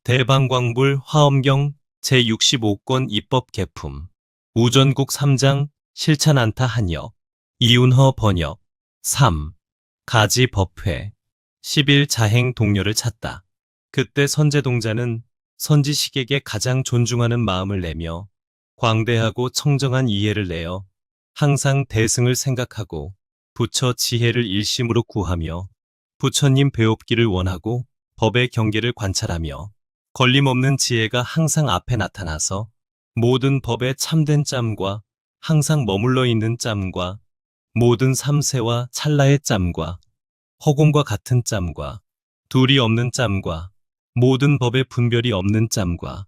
대방광불 화엄경 제65권 입법 개품 우전국 3장 실찬 안타 한역 이운허 번역 3. 가지 법회 10일 자행 동료를 찾다. 그때 선제동자는 선지식에게 가장 존중하는 마음을 내며 광대하고 청정한 이해를 내어 항상 대승을 생각하고 부처 지혜를 일심으로 구하며 부처님 배웁기를 원하고 법의 경계를 관찰하며 걸림없는 지혜가 항상 앞에 나타나서 모든 법의 참된 짬과 항상 머물러 있는 짬과 모든 삼세와 찰나의 짬과 허공과 같은 짬과 둘이 없는 짬과 모든 법의 분별이 없는 짬과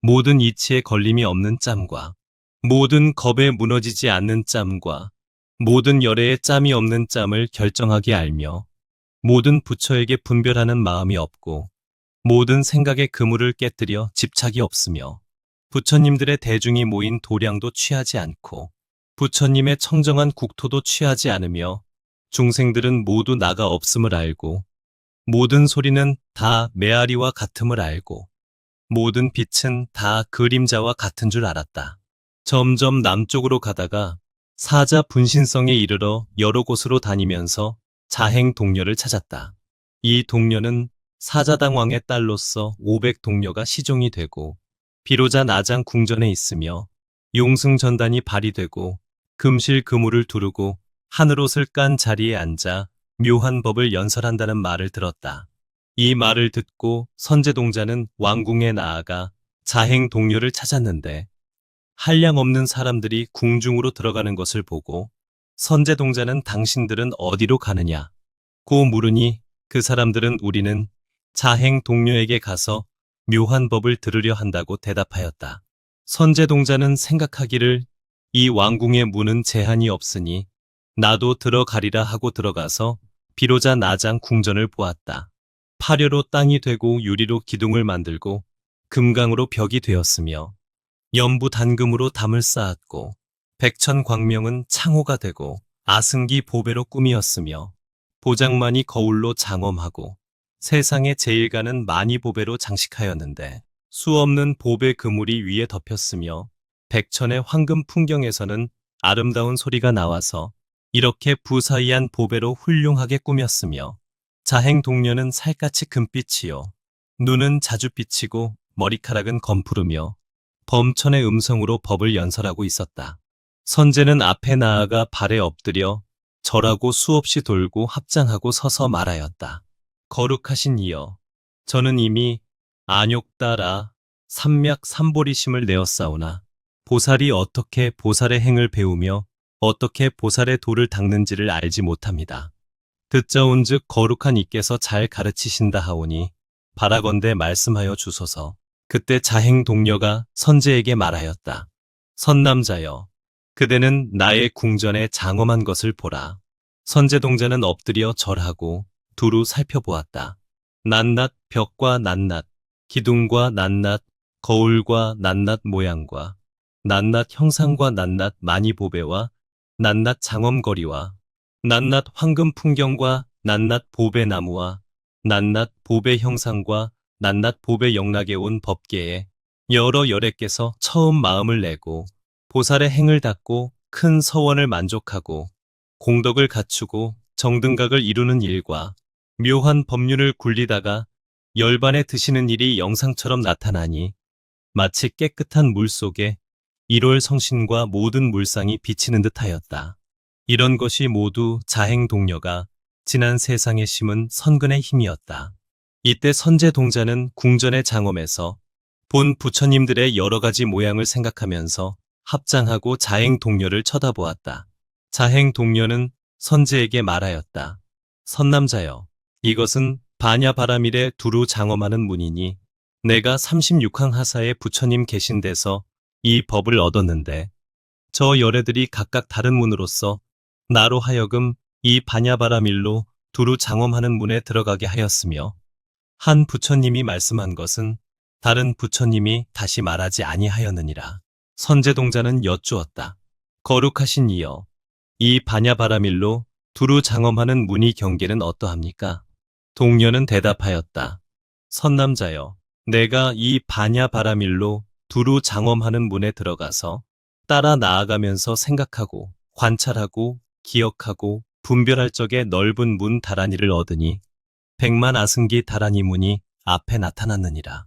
모든 이치에 걸림이 없는 짬과 모든 겁에 무너지지 않는 짬과 모든 열애에 짬이 없는 짬을 결정하게 알며 모든 부처에게 분별하는 마음이 없고 모든 생각의 그물을 깨뜨려 집착이 없으며 부처님들의 대중이 모인 도량도 취하지 않고 부처님의 청정한 국토도 취하지 않으며 중생들은 모두 나가 없음을 알고 모든 소리는 다 메아리와 같음을 알고 모든 빛은 다 그림자와 같은 줄 알았다. 점점 남쪽으로 가다가 사자 분신성에 이르러 여러 곳으로 다니면서 자행 동녀를 찾았다. 이 동녀는 사자당왕의 딸로서 500동녀가 시종이 되고 비로자 나장 궁전에 있으며 용승전단이 발휘되고 금실 그물을 두르고 하늘옷을 깐 자리에 앉아 묘한 법을 연설한다는 말을 들었다. 이 말을 듣고 선제동자는 왕궁에 나아가 자행 동료를 찾았는데 한량없는 사람들이 궁중으로 들어가는 것을 보고 선제동자는 당신들은 어디로 가느냐? 고 물으니 그 사람들은 우리는 자행 동료에게 가서 묘한 법을 들으려 한다고 대답하였다. 선제동자는 생각하기를 이 왕궁의 문은 제한이 없으니 나도 들어가리라 하고 들어가서 비로자 나장 궁전을 보았다. 파료로 땅이 되고 유리로 기둥을 만들고 금강으로 벽이 되었으며 연부 단금으로 담을 쌓았고 백천 광명은 창호가 되고 아승기 보배로 꾸미었으며 보장만이 거울로 장엄하고 세상의 제일가는 많이 보배로 장식하였는데 수없는 보배 그물이 위에 덮였으며 백천의 황금 풍경에서는 아름다운 소리가 나와서 이렇게 부사이한 보배로 훌륭하게 꾸몄으며 자행 동녀는 살갗이 금빛이요 눈은 자주빛이고 머리카락은 검푸르며 범천의 음성으로 법을 연설하고 있었다. 선제는 앞에 나아가 발에 엎드려 절하고 수없이 돌고 합장하고 서서 말하였다. 거룩하신 이여, 저는 이미 안욕따라 삼맥 삼보리심을 내었사오나 보살이 어떻게 보살의 행을 배우며 어떻게 보살의 도를 닦는지를 알지 못합니다. 듣자온즉 거룩한 이께서 잘 가르치신다 하오니 바라건대 말씀하여 주소서. 그때 자행 동녀가 선제에게 말하였다. 선남자여, 그대는 나의 궁전에 장엄한 것을 보라. 선제동자는 엎드려 절하고 두루 살펴보았다. 낱낱 벽과 낱낱 기둥과 낱낱 거울과 낱낱 모양과 낱낱 형상과 낱낱 많이보배와 낱낱 장엄거리와 낱낱 황금 풍경과 낱낱 보배나무와 낱낱 보배 형상과 낱낱 보배 영락에 온 법계에 여러 열애께서 처음 마음을 내고 보살의 행을 닦고 큰 서원을 만족하고 공덕을 갖추고 정등각을 이루는 일과 묘한 법륜을 굴리다가 열반에 드시는 일이 영상처럼 나타나니 마치 깨끗한 물 속에 일월 성신과 모든 물상이 비치는 듯하였다. 이런 것이 모두 자행 동녀가 지난 세상에 심은 선근의 힘이었다. 이때 선제동자는 궁전의 장엄에서 본 부처님들의 여러 가지 모양을 생각하면서 합장하고 자행 동녀를 쳐다보았다. 자행 동녀는 선제에게 말하였다. 선남자여, 이것은 반야바라밀의 두루 장엄하는 문이니 내가 36항 하사에 부처님 계신 데서 이 법을 얻었는데 저 열애들이 각각 다른 문으로서 나로 하여금 이 반야바라밀로 두루 장엄하는 문에 들어가게 하였으며 한 부처님이 말씀한 것은 다른 부처님이 다시 말하지 아니하였느니라. 선제동자는 여쭈었다. 거룩하신 이여, 이 반야바라밀로 두루 장엄하는 문의 경계는 어떠합니까? 동녀는 대답하였다. 선남자여, 내가 이 반야 바라밀로 두루 장엄하는 문에 들어가서 따라 나아가면서 생각하고 관찰하고 기억하고 분별할 적에 넓은 문 다라니를 얻으니 백만 아승기 다라니 문이 앞에 나타났느니라.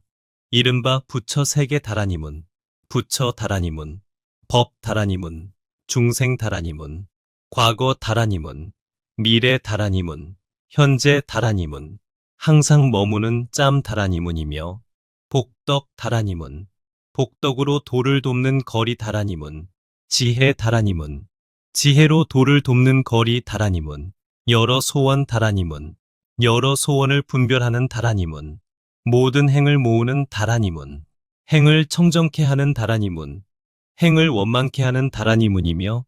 이른바 부처 세계 다라니 문, 부처 다라니 문, 법 다라니 문, 중생 다라니 문, 과거 다라니 문, 미래 다라니 문, 현재 다라니 문, 항상 머무는 짬 다라니 문이며 복덕 다라니 문, 복덕으로 도를 돕는 거리 다라니 문, 지혜 다라니 문, 지혜로 도를 돕는 거리 다라니 문, 여러 소원 다라니 문, 여러 소원을 분별하는 다라니 문, 모든 행을 모으는 다라니 문, 행을 청정케 하는 다라니 문, 행을 원망케 하는 다라니 문이며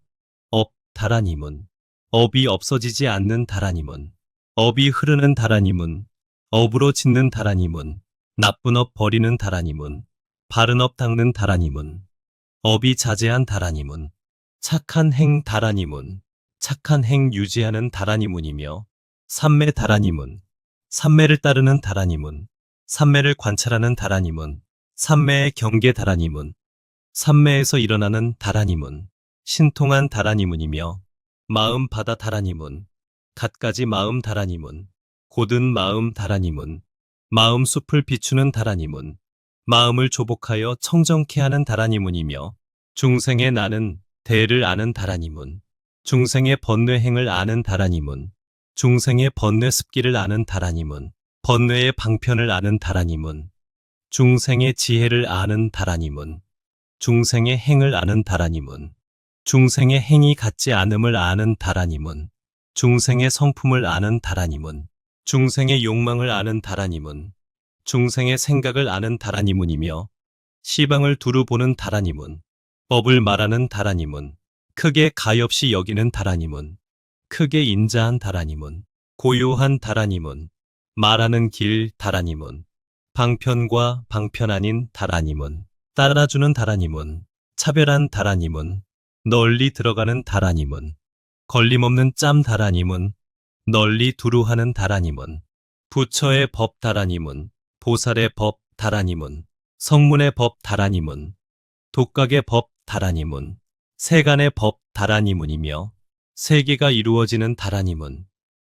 업 다라니 문, 업이 없어지지 않는 다라니 문, 업이 흐르는 다라니 문, 업으로 짓는 다라니 문, 나쁜 업 버리는 다라니 문, 바른 업 닦는 다라니 문, 업이 자제한 다라니 문, 착한 행 다라니 문, 착한 행 유지하는 다라니 문이며 삼매 다라니 문, 삼매를 따르는 다라니 문, 삼매를 관찰하는 다라니 문, 삼매의 경계 다라니 문, 삼매에서 일어나는 다라니 문, 신통한 다라니 문이며 마음 바다 다라니 문, 갖가지 마음 다라니 문, 고든 마음 다라니 문, 마음 숲을 비추는 다라니 문, 마음을 조복하여 청정케 하는 다라니 문이며 중생의 나는 대를 아는 다라니 문, 중생의 번뇌행을 아는 다라니 문, 중생의 번뇌 습기를 아는 다라니 문, 번뇌의 방편을 아는 다라니 문, 중생의 지혜를 아는 다라니 문, 중생의 행을 아는 다라니 문, 중생의 행이 같지 않음을 아는 다라니 문, 중생의 성품을 아는 다라니 문, 중생의 욕망을 아는 다라니 문, 중생의 생각을 아는 다라니 문이며 시방을 두루 보는 다라니 문, 법을 말하는 다라니 문, 크게 가엾이 여기는 다라니 문, 크게 인자한 다라니 문, 고요한 다라니 문, 말하는 길 다라니 문, 방편과 방편 아닌 다라니 문, 따라주는 다라니 문, 차별한 다라니 문, 널리 들어가는 다라니 문, 걸림없는 짬 다라니 문, 널리 두루하는 다라니 문, 부처의 법 다라니 문, 보살의 법 다라니 문, 성문의 법 다라니 문, 독각의 법 다라니 문, 세간의 법 다라니 문이며 세계가 이루어지는 다라니 문,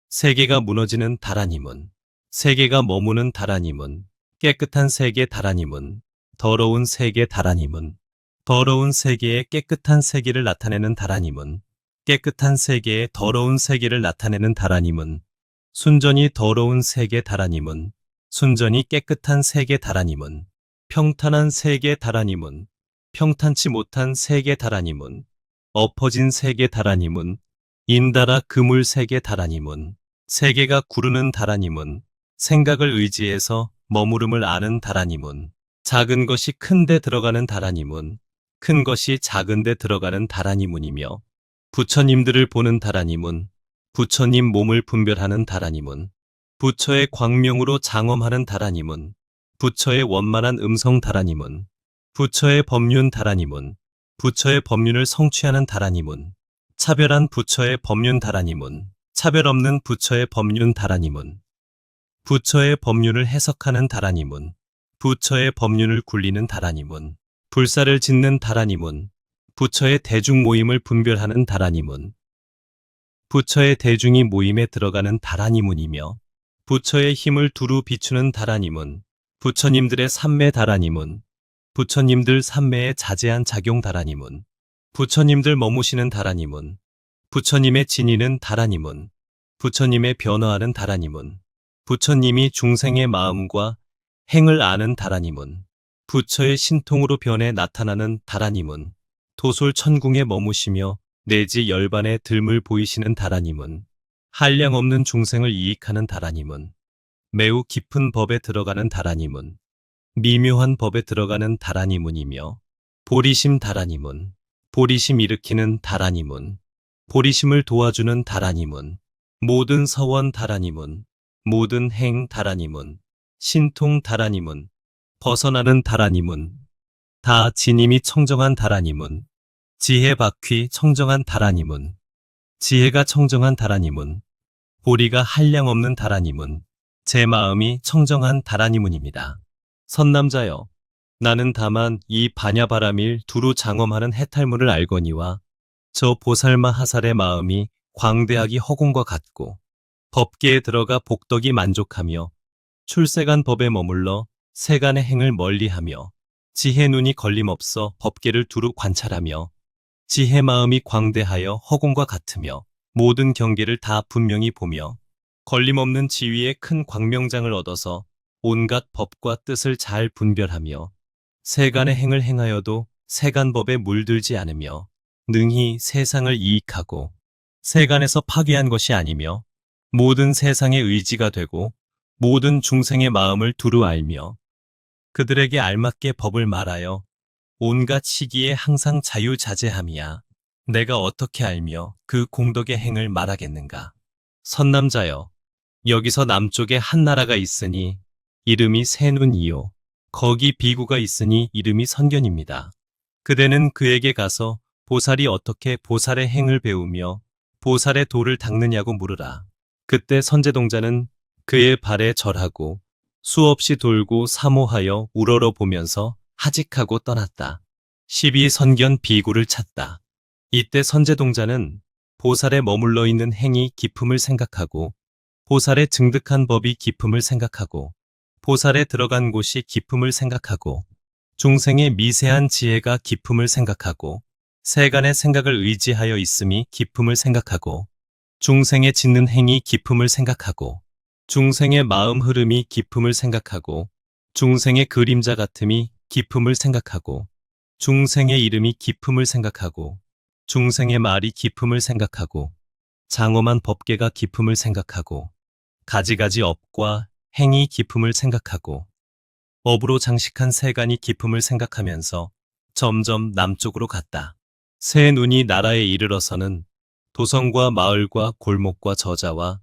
세계가 무너지는 다라니 문, 세계가 머무는 다라니 문, 깨끗한 세계 다라니 문, 더러운 세계 다라니 문, 더러운 세계에 깨끗한 세계를 나타내는 다라니 문, 깨끗한 세계에 더러운 세계를 나타내는 다라니 문, 순전히 더러운 세계 다라니 문, 순전히 깨끗한 세계 다라니 문, 평탄한 세계 다라니 문, 평탄치 못한 세계 다라니 문, 엎어진 세계 다라니 문, 인달아 그물 세계 다라니 문, 세계가 구르는 다라니 문, 생각을 의지해서 머무름을 아는 다라니 문, 작은 것이 큰 데 들어가는 다라니 문, 큰 것이 작은 데 들어가는 다라니 문이며 부처님들을 보는 다라니 문, 부처님 몸을 분별하는 다라니 문, 부처의 광명으로 장엄하는 다라니 문, 부처의 원만한 음성 다라니 문, 부처의 법륜 다라니 문, 부처의 법륜을 성취하는 다라니 문, 차별한 부처의 법륜 다라니 문, 차별 없는 부처의 법륜 다라니 문, 부처의 법륜을 해석하는 다라니 문, 부처의 법륜을 굴리는 다라니 문, 불사를 짓는 다라니 문, 부처의 대중 모임을 분별하는 다라니 문, 부처의 대중이 모임에 들어가는 다라니 문이며 부처의 힘을 두루 비추는 다라니 문, 부처님들의 삼매 다라니 문, 부처님들 삼매의 자제한 작용 다라니 문, 부처님들 머무시는 다라니 문, 부처님의 지니는 다라니 문, 부처님의 변화하는 다라니 문, 부처님이 중생의 마음과 행을 아는 다라니 문, 부처의 신통으로 변해 나타나는 다라니 문, 도솔 천궁에 머무시며 내지 열반의 들물 보이시는 다라니 문, 한량 없는 중생을 이익하는 다라니 문, 매우 깊은 법에 들어가는 다라니 문, 미묘한 법에 들어가는 다라니 문이며 보리심 다라니 문, 보리심 일으키는 다라니 문, 보리심을 도와주는 다라니 문, 모든 서원 다라니 문, 모든 행 다라니 문, 신통 다라니 문, 벗어나는 다라니 문, 다 지님이 청정한 다라니 문, 지혜 바퀴 청정한 다라니 문, 지혜가 청정한 다라니 문, 보리가 한량 없는 다라니 문, 제 마음이 청정한 다라니 문입니다. 선남자여, 나는 다만 이 반야바라밀 두루 장엄하는 해탈물을 알거니와 저 보살마 하살의 마음이 광대하기 허공과 같고 법계에 들어가 복덕이 만족하며 출세간 법에 머물러 세간의 행을 멀리하며 지혜 눈이 걸림없어 법계를 두루 관찰하며 지혜 마음이 광대하여 허공과 같으며 모든 경계를 다 분명히 보며 걸림없는 지위의 큰 광명장을 얻어서 온갖 법과 뜻을 잘 분별하며 세간의 행을 행하여도 세간법에 물들지 않으며 능히 세상을 이익하고 세간에서 파괴한 것이 아니며 모든 세상의 의지가 되고 모든 중생의 마음을 두루 알며 그들에게 알맞게 법을 말하여 온갖 시기에 항상 자유자재함이야. 내가 어떻게 알며 그 공덕의 행을 말하겠는가. 선남자여, 여기서 남쪽에 한 나라가 있으니 이름이 세눈이요. 거기 비구가 있으니 이름이 선견입니다. 그대는 그에게 가서 보살이 어떻게 보살의 행을 배우며 보살의 도를 닦느냐고 물으라. 그때 선제동자는 그의 발에 절하고 수없이 돌고 사모하여 우러러 보면서 하직하고 떠났다. 12. 선견 비구를 찾다. 이때 선제동자는 보살에 머물러 있는 행이 깊음을 생각하고 보살의 증득한 법이 깊음을 생각하고 보살에 들어간 곳이 깊음을 생각하고 중생의 미세한 지혜가 깊음을 생각하고 세간의 생각을 의지하여 있음이 깊음을 생각하고 중생의 짓는 행이 깊음을 생각하고 중생의 마음 흐름이 깊음을 생각하고 중생의 그림자 같음이 깊음을 생각하고 중생의 이름이 깊음을 생각하고 중생의 말이 깊음을 생각하고 장엄한 법계가 깊음을 생각하고 가지가지 업과 행이 깊음을 생각하고 업으로 장식한 세간이 깊음을 생각하면서 점점 남쪽으로 갔다. 새 눈이 나라에 이르러서는 도성과 마을과 골목과 저자와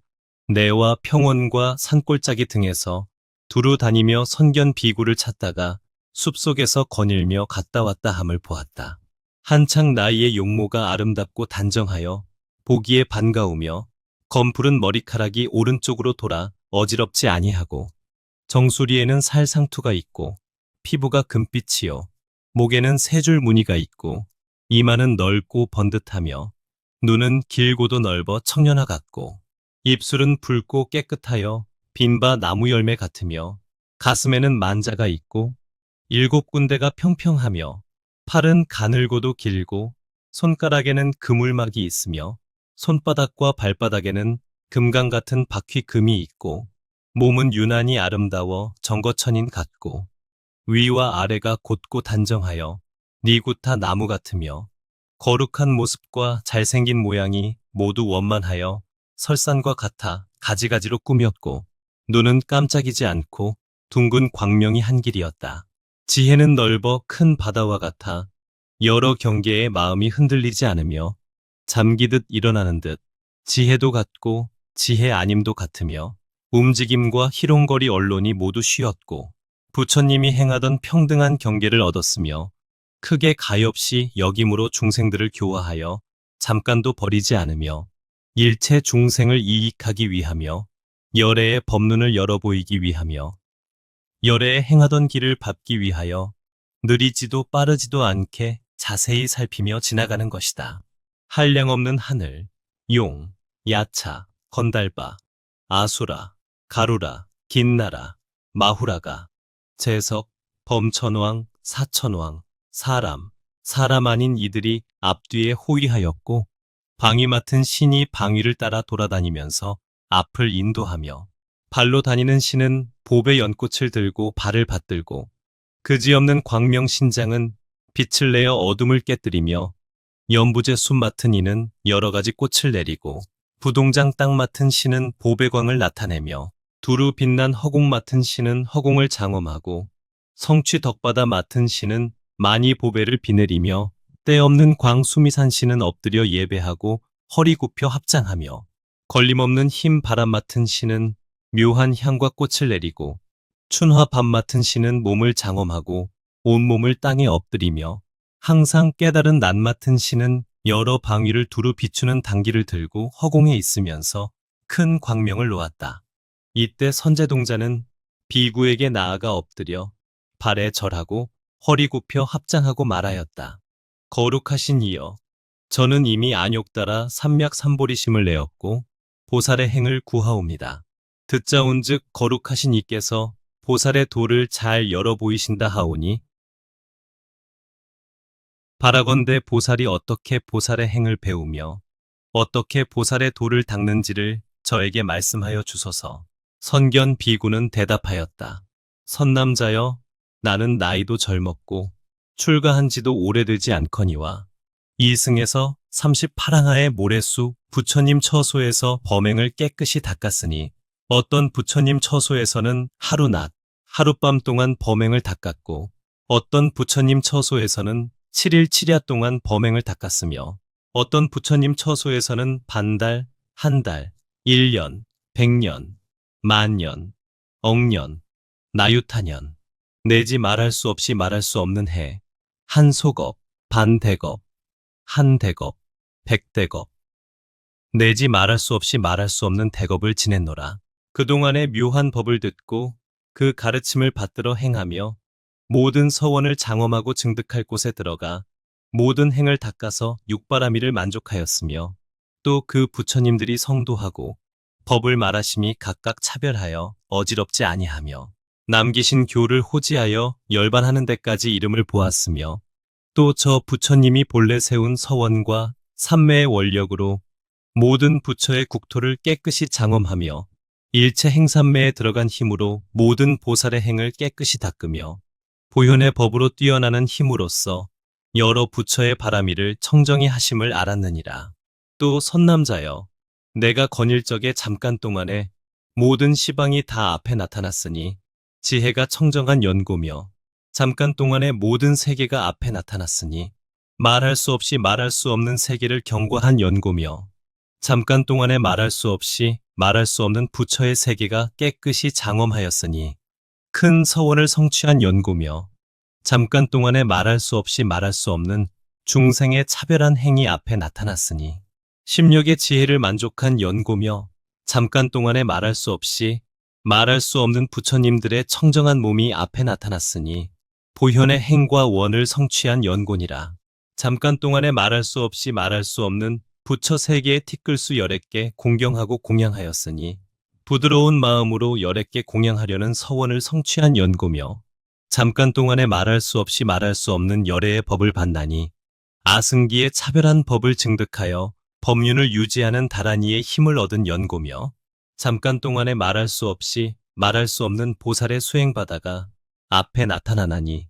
내와 평원과 산골짜기 등에서 두루 다니며 선견 비구를 찾다가 숲속에서 거닐며 갔다 왔다 함을 보았다. 한창 나이의 용모가 아름답고 단정하여 보기에 반가우며 검푸른 머리카락이 오른쪽으로 돌아 어지럽지 아니하고 정수리에는 살상투가 있고 피부가 금빛이요 목에는 세 줄 무늬가 있고 이마는 넓고 번듯하며 눈은 길고도 넓어 청년화 같고 입술은 붉고 깨끗하여 빈바 나무 열매 같으며 가슴에는 만자가 있고 7군데가 평평하며 팔은 가늘고도 길고 손가락에는 그물막이 있으며 손바닥과 발바닥에는 금강 같은 바퀴 금이 있고 몸은 유난히 아름다워 정거천인 같고 위와 아래가 곧고 단정하여 니구타 나무 같으며 거룩한 모습과 잘생긴 모양이 모두 원만하여 설산과 같아 가지가지로 꾸몄고 눈은 깜짝이지 않고 둥근 광명이 한 길이었다. 지혜는 넓어 큰 바다와 같아 여러 경계의 마음이 흔들리지 않으며 잠기듯 일어나는 듯 지혜도 같고 지혜 아님도 같으며 움직임과 희롱거리 언론이 모두 쉬었고 부처님이 행하던 평등한 경계를 얻었으며 크게 가엾이 역임으로 중생들을 교화하여 잠깐도 버리지 않으며 일체 중생을 이익하기 위하며 열애의 법문을 열어 보이기 위하며 열애에 행하던 길을 밟기 위하여 느리지도 빠르지도 않게 자세히 살피며 지나가는 것이다. 한량없는 하늘, 용, 야차, 건달바, 아수라, 가루라, 긴나라, 마후라가, 재석, 범천왕, 사천왕, 사람 아닌 이들이 앞뒤에 호위하였고 방위 맡은 신이 방위를 따라 돌아다니면서 앞을 인도하며 발로 다니는 신은 보배 연꽃을 들고 발을 받들고 그지없는 광명신장은 빛을 내어 어둠을 깨뜨리며 연부제 숲 맡은 이는 여러 가지 꽃을 내리고 부동장 땅 맡은 신은 보배광을 나타내며 두루 빛난 허공 맡은 신은 허공을 장엄하고 성취 덕바다 맡은 신은 많이 보배를 비내리며 때없는 광수미산 신은 엎드려 예배하고 허리 굽혀 합장하며 걸림없는 흰 바람 맡은 신은 묘한 향과 꽃을 내리고 춘화 밤 맡은 신은 몸을 장엄하고 온몸을 땅에 엎드리며 항상 깨달은 낫 맡은 신은 여러 방위를 두루 비추는 당기를 들고 허공에 있으면서 큰 광명을 놓았다. 이때 선제동자는 비구에게 나아가 엎드려 발에 절하고 허리 굽혀 합장하고 말하였다. 거룩하신 이여, 저는 이미 안욕 따라 삼맥삼보리심을 내었고 보살의 행을 구하옵니다. 듣자온즉 거룩하신 이께서 보살의 도를 잘 열어 보이신다 하오니 바라건대 보살이 어떻게 보살의 행을 배우며 어떻게 보살의 도를 닦는지를 저에게 말씀하여 주소서. 선견 비구는 대답하였다. 선남자여, 나는 나이도 젊었고 출가한 지도 오래되지 않거니와 이승에서 38항하의 모래수 부처님 처소에서 범행을 깨끗이 닦았으니 어떤 부처님 처소에서는 하루낮, 하룻밤 동안 범행을 닦았고 어떤 부처님 처소에서는 7일 7야 동안 범행을 닦았으며 어떤 부처님 처소에서는 반달, 한 달, 1년, 100년, 만년, 억년, 나유타년, 내지 말할 수 없이 말할 수 없는 해, 한 속업, 반 대겁, 한 대겁, 100대겁, 내지 말할 수 없이 말할 수 없는 대겁을 지냈노라. 그동안의 묘한 법을 듣고 그 가르침을 받들어 행하며 모든 서원을 장엄하고 증득할 곳에 들어가 모든 행을 닦아서 육바라미를 만족하였으며 또 그 부처님들이 성도하고 법을 말하심이 각각 차별하여 어지럽지 아니하며 남기신 교를 호지하여 열반하는 데까지 이름을 보았으며 또 저 부처님이 본래 세운 서원과 삼매의 원력으로 모든 부처의 국토를 깨끗이 장엄하며 일체 행삼매에 들어간 힘으로 모든 보살의 행을 깨끗이 닦으며 보현의 법으로 뛰어나는 힘으로써 여러 부처의 바라미를 청정히 하심을 알았느니라. 또 선남자여, 내가 거닐 적에 잠깐 동안에 모든 시방이 다 앞에 나타났으니 지혜가 청정한 연고며 잠깐 동안에 모든 세계가 앞에 나타났으니 말할 수 없이 말할 수 없는 세계를 경과한 연고며 잠깐 동안에 말할 수 없이 말할 수 없는 부처의 세계가 깨끗이 장엄하였으니 큰 서원을 성취한 연고며 잠깐 동안에 말할 수 없이 말할 수 없는 중생의 차별한 행이 앞에 나타났으니 심력의 지혜를 만족한 연고며 잠깐 동안에 말할 수 없이 말할 수 없는 부처님들의 청정한 몸이 앞에 나타났으니 보현의 행과 원을 성취한 연고니라. 잠깐 동안에 말할 수 없이 말할 수 없는 부처 세계의 티끌수 10개 공경하고 공양하였으니 부드러운 마음으로 10개 공양하려는 서원을 성취한 연고며 잠깐 동안에 말할 수 없이 말할 수 없는 열애의 법을 받나니 아승기의 차별한 법을 증득하여 법륜을 유지하는 다란이의 힘을 얻은 연고며 잠깐 동안에 말할 수 없이 말할 수 없는 보살의 수행바다가 앞에 나타나나니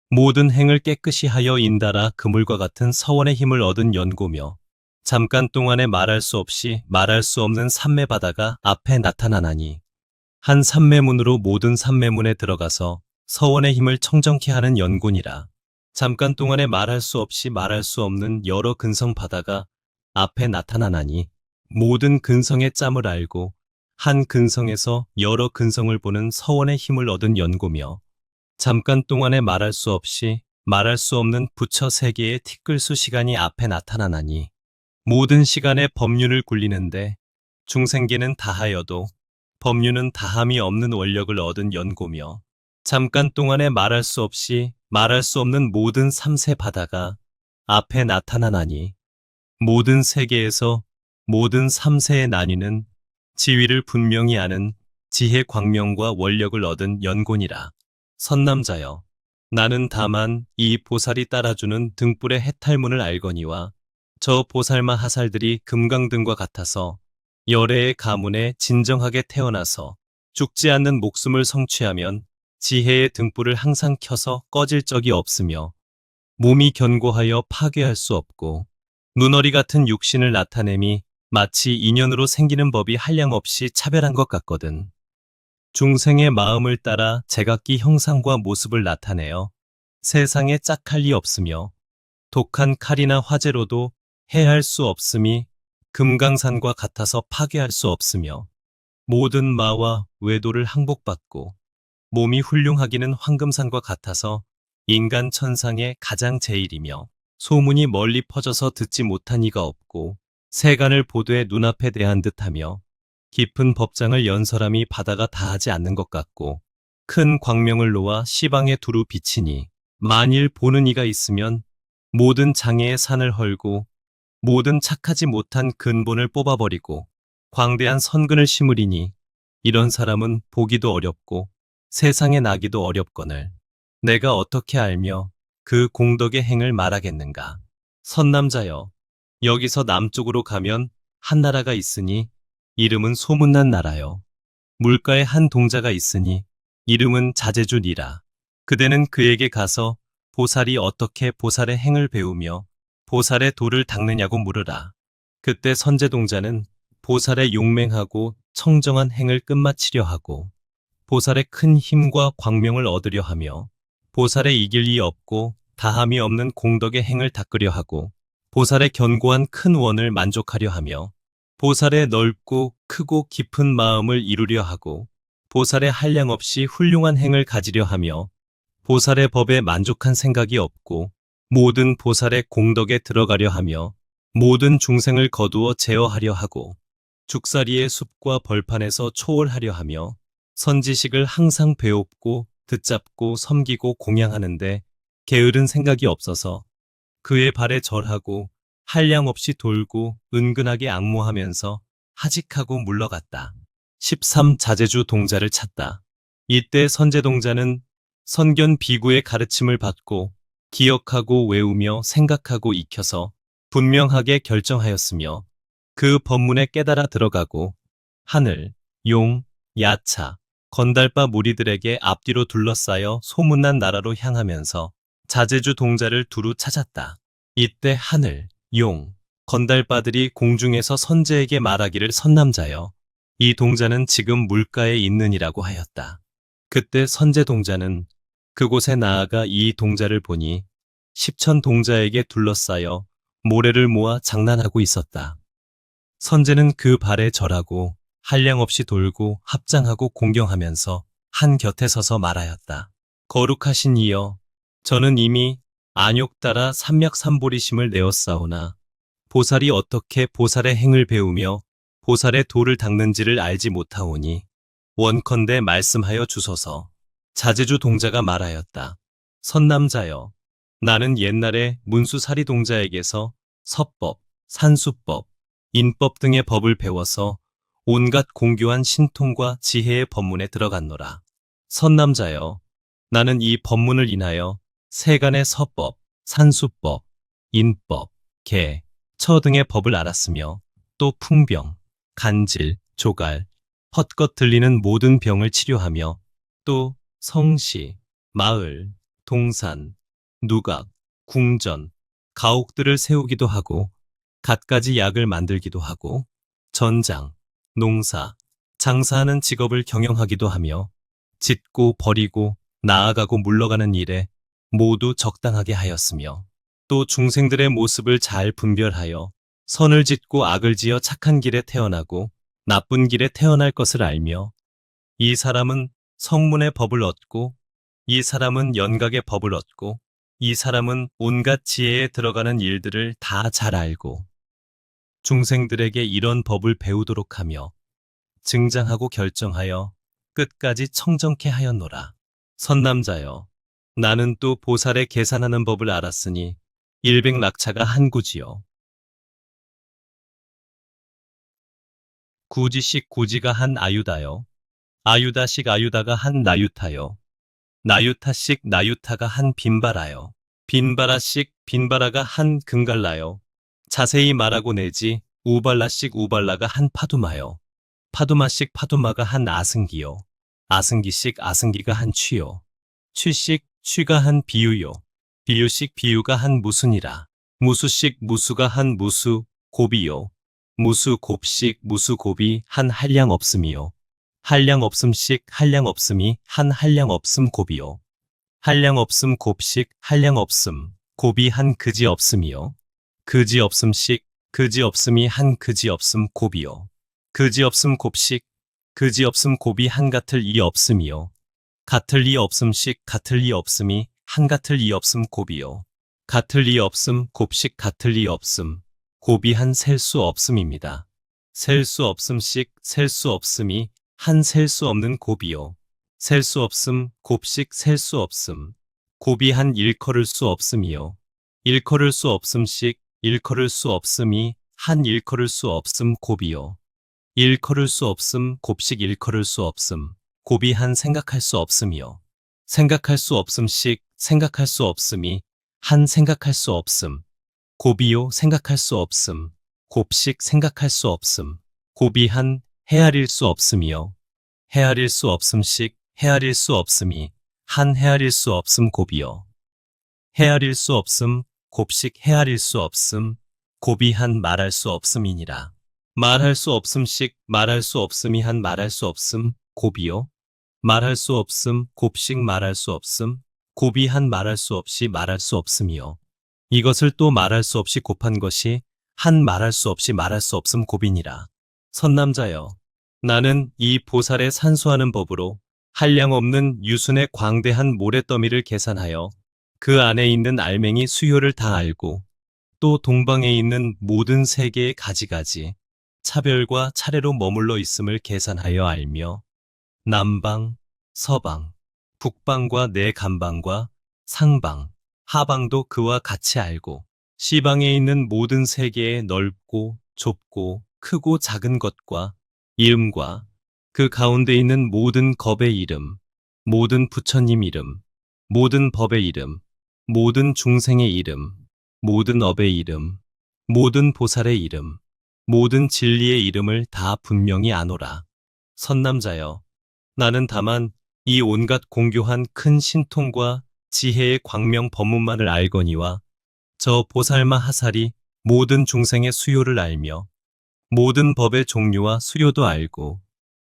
모든 행을 깨끗이 하여 인달아 그물과 같은 서원의 힘을 얻은 연고며 잠깐 동안에 말할 수 없이 말할 수 없는 삼매바다가 앞에 나타나나니 한 삼매문으로 모든 삼매문에 들어가서 서원의 힘을 청정케 하는 연고니라. 잠깐 동안에 말할 수 없이 말할 수 없는 여러 근성 바다가 앞에 나타나나니 모든 근성의 짬을 알고 한 근성에서 여러 근성을 보는 서원의 힘을 얻은 연고며 잠깐 동안에 말할 수 없이 말할 수 없는 부처 세계의 티끌수 시간이 앞에 나타나나니 모든 시간의 법륜을 굴리는데 중생계는 다하여도 법륜은 다함이 없는 원력을 얻은 연고며 잠깐 동안에 말할 수 없이 말할 수 없는 모든 삼세 바다가 앞에 나타나나니 모든 세계에서 모든 삼세의 나뉘는 지위를 분명히 아는 지혜 광명과 원력을 얻은 연고니라. 선남자여, 나는 다만 이 보살이 따라주는 등불의 해탈문을 알거니와 저 보살마 하살들이 금강등과 같아서 열애의 가문에 진정하게 태어나서 죽지 않는 목숨을 성취하면 지혜의 등불을 항상 켜서 꺼질 적이 없으며 몸이 견고하여 파괴할 수 없고 눈어리 같은 육신을 나타냄이 마치 인연으로 생기는 법이 한량없이 차별한 것 같거든. 중생의 마음을 따라 제각기 형상과 모습을 나타내어 세상에 짝할 리 없으며 독한 칼이나 화재로도 해할 수 없음이 금강산과 같아서 파괴할 수 없으며 모든 마와 외도를 항복받고 몸이 훌륭하기는 황금산과 같아서 인간 천상의 가장 제일이며 소문이 멀리 퍼져서 듣지 못한 이가 없고 세간을 보되 눈앞에 대한 듯하며 깊은 법장을 연 사람이 바다가 다하지 않는 것 같고 큰 광명을 놓아 시방에 두루 비치니 만일 보는 이가 있으면 모든 장애의 산을 헐고 모든 착하지 못한 근본을 뽑아버리고 광대한 선근을 심으리니 이런 사람은 보기도 어렵고 세상에 나기도 어렵거늘 내가 어떻게 알며 그 공덕의 행을 말하겠는가. 선남자여, 여기서 남쪽으로 가면 한 나라가 있으니 이름은 소문난 나라요. 물가에 한 동자가 있으니 이름은 자제주니라. 그대는 그에게 가서 보살이 어떻게 보살의 행을 배우며 보살의 도를 닦느냐고 물으라. 그때 선제동자는 보살의 용맹하고 청정한 행을 끝마치려 하고 보살의 큰 힘과 광명을 얻으려 하며 보살의 이길 리 없고 다함이 없는 공덕의 행을 닦으려 하고 보살의 견고한 큰 원을 만족하려 하며 보살의 넓고 크고 깊은 마음을 이루려 하고 보살의 한량없이 훌륭한 행을 가지려 하며 보살의 법에 만족한 생각이 없고 모든 보살의 공덕에 들어가려 하며 모든 중생을 거두어 제어하려 하고 죽사리의 숲과 벌판에서 초월하려 하며 선지식을 항상 배웁고 듣잡고 섬기고 공양하는데 게으른 생각이 없어서 그의 발에 절하고 한량없이 돌고 은근하게 앙모하면서 하직하고 물러갔다. 13. 자제주 동자를 찾다. 이때 선제동자는 선견 비구의 가르침을 받고 기억하고 외우며 생각하고 익혀서 분명하게 결정하였으며 그 법문에 깨달아 들어가고 하늘, 용, 야차, 건달바 무리들에게 앞뒤로 둘러싸여 소문난 나라로 향하면서 자제주 동자를 두루 찾았다. 이때 하늘, 용, 건달바들이 공중에서 선제에게 말하기를 선남자여, 이 동자는 지금 물가에 있느니라고 하였다. 그때 선제 동자는 그곳에 나아가 이 동자를 보니 십천 동자에게 둘러싸여 모래를 모아 장난하고 있었다. 선제는 그 발에 절하고 한량없이 돌고 합장하고 공경하면서 한 곁에 서서 말하였다. 거룩하신 이여, 저는 이미 안욕 따라 삼맥삼보리심을 내었사오나 보살이 어떻게 보살의 행을 배우며 보살의 도를 닦는지를 알지 못하오니 원컨대 말씀하여 주소서. 자제주 동자가 말하였다. 선남자여, 나는 옛날에 문수사리 동자에게서 서법, 산수법, 인법 등의 법을 배워서 온갖 공교한 신통과 지혜의 법문에 들어갔노라. 선남자여, 나는 이 법문을 인하여 세간의 서법, 산수법, 인법, 계, 처 등의 법을 알았으며 또 풍병, 간질, 조갈, 헛것 들리는 모든 병을 치료하며 또 성시, 마을, 동산, 누각, 궁전, 가옥들을 세우기도 하고 갖가지 약을 만들기도 하고 전장, 농사, 장사하는 직업을 경영하기도 하며 짓고 버리고 나아가고 물러가는 일에 모두 적당하게 하였으며 또 중생들의 모습을 잘 분별하여 선을 짓고 악을 지어 착한 길에 태어나고 나쁜 길에 태어날 것을 알며 이 사람은 성문의 법을 얻고 이 사람은 연각의 법을 얻고 이 사람은 온갖 지혜에 들어가는 일들을 다 잘 알고 중생들에게 이런 법을 배우도록 하며 증장하고 결정하여 끝까지 청정케 하였노라. 선남자여, 나는 또 보살의 계산하는 법을 알았으니 일백락차가 한 구지요. 구지씩 구지가 한 아유다요. 아유다씩 아유다가 한 나유타요. 나유타씩 나유타가 한 빈바라요. 빈바라씩 빈바라가 한 금갈라요. 자세히 말하고 내지 우발라씩 우발라가 한 파두마요. 파두마씩 파두마가 한 아승기요. 아승기씩 아승기가 한 취요. 취씩 취가 한 비유요. 비유씩 비유가 한 무순이라. 무수씩 무수가 한 무수, 고비요. 무수 곱씩 무수 곱이 한 한량 없음이요. 한량 없음씩 한량 없음이 한 한량 없음 곱이요. 한량 없음 곱씩 한량 없음, 곱이 한 그지 없음이요. 그지 없음씩 그지 없음이 한 그지 없음 곱이요. 그지 없음 곱씩 그지 없음 곱이 한 같을 이 없음이요. 같을 이 없음씩 같을 이 없음이 한 같을 이 없음 곱이요. 같을 이 없음 곱씩 같을 이 없음, 곱이 한 셀 수 없음입니다. 셀 수 없음씩 셀 수 없음이 한 셀 수 없는 곱이요. 셀 수 없음, 곱식 셀 수 없음. 곱이 한 일컬을 수 없음이요. 일컬을 수 없음씩, 일컬을 수 없음이 한 일컬을 수 없음 곱이요. 일컬을 수 없음, 곱식 일컬을 수 없음. 곱이 한 생각할 수 없음이요. 생각할 수 없음씩, 생각할 수 없음이 한 생각할 수 없음. 곱이요 생각할 수 없음. 곱식 생각할 수 없음. 곱이 한 헤아릴 수 없음이요. 헤아릴 수 없음씩 헤아릴 수 없음이 한 헤아릴 수 없음 곱이요. 헤아릴 수 없음 곱식 헤아릴 수 없음 곱이 한 말할 수 없음이니라. 말할 수 없음씩 말할 수 없음이 한 말할 수 없음 곱이요. 말할 수 없음 곱식 말할 수 없음 곱이 한 말할 수 없이 말할 수 없음이요. 이것을 또 말할 수 없이 곱한 것이 한 말할 수 없이 말할 수 없음 곱이니라. 선남자여, 나는 이 보살의 산수하는 법으로 한량없는 유순의 광대한 모래더미를 계산하여 그 안에 있는 알맹이 수효를 다 알고 또 동방에 있는 모든 세계의 가지가지 차별과 차례로 머물러 있음을 계산하여 알며 남방, 서방, 북방과 내 간방과 상방, 하방도 그와 같이 알고 시방에 있는 모든 세계의 넓고 좁고 크고 작은 것과 이름과 그 가운데 있는 모든 겁의 이름, 모든 부처님 이름, 모든 법의 이름, 모든 중생의 이름, 모든 업의 이름, 모든 보살의 이름, 모든 진리의 이름을 다 분명히 아노라. 선남자여, 나는 다만 이 온갖 공교한 큰 신통과 지혜의 광명 법문만을 알거니와 저 보살마 하살이 모든 중생의 수요를 알며 모든 법의 종류와 수요도 알고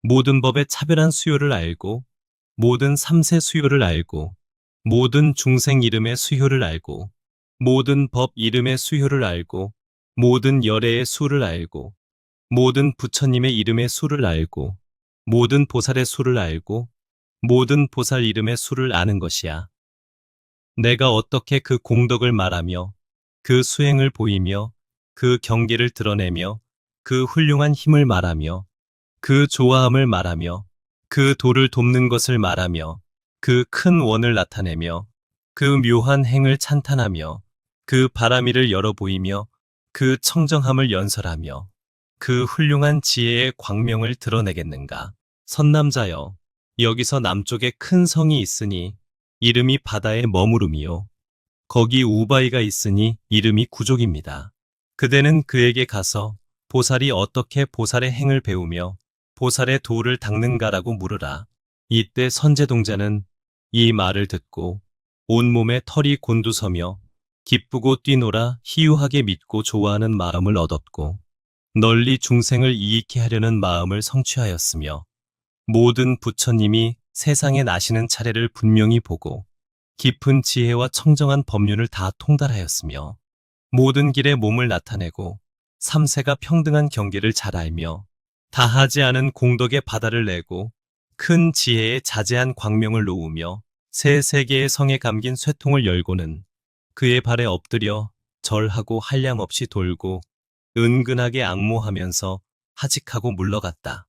모든 법의 차별한 수요를 알고 모든 삼세 수요를 알고 모든 중생 이름의 수요를 알고 모든 법 이름의 수요를 알고 모든 열애의 수를 알고 모든 부처님의 이름의 수를 알고 모든 보살의 수를 알고 모든 보살 이름의 수를 아는 것이야. 내가 어떻게 그 공덕을 말하며 그 수행을 보이며 그 경계를 드러내며 그 훌륭한 힘을 말하며 그 조화함을 말하며 그 도를 돕는 것을 말하며 그 큰 원을 나타내며 그 묘한 행을 찬탄하며 그 바라미를 열어 보이며 그 청정함을 연설하며 그 훌륭한 지혜의 광명을 드러내겠는가. 선남자여, 여기서 남쪽에 큰 성이 있으니 이름이 바다의 머무름이요. 거기 우바이가 있으니 이름이 구족입니다. 그대는 그에게 가서 보살이 어떻게 보살의 행을 배우며 보살의 도를 닦는가라고 물으라. 이때 선제동자는 이 말을 듣고 온몸에 털이 곤두서며 기쁘고 뛰놀아 희유하게 믿고 좋아하는 마음을 얻었고 널리 중생을 이익케 하려는 마음을 성취하였으며 모든 부처님이 세상에 나시는 차례를 분명히 보고 깊은 지혜와 청정한 법륜을 다 통달하였으며 모든 길에 몸을 나타내고 삼세가 평등한 경계를 잘 알며 다하지 않은 공덕의 바다를 내고 큰 지혜의 자제한 광명을 놓으며 새 세계의 성에 감긴 쇠통을 열고는 그의 발에 엎드려 절하고 한량없이 돌고 은근하게 앙모하면서 하직하고 물러갔다.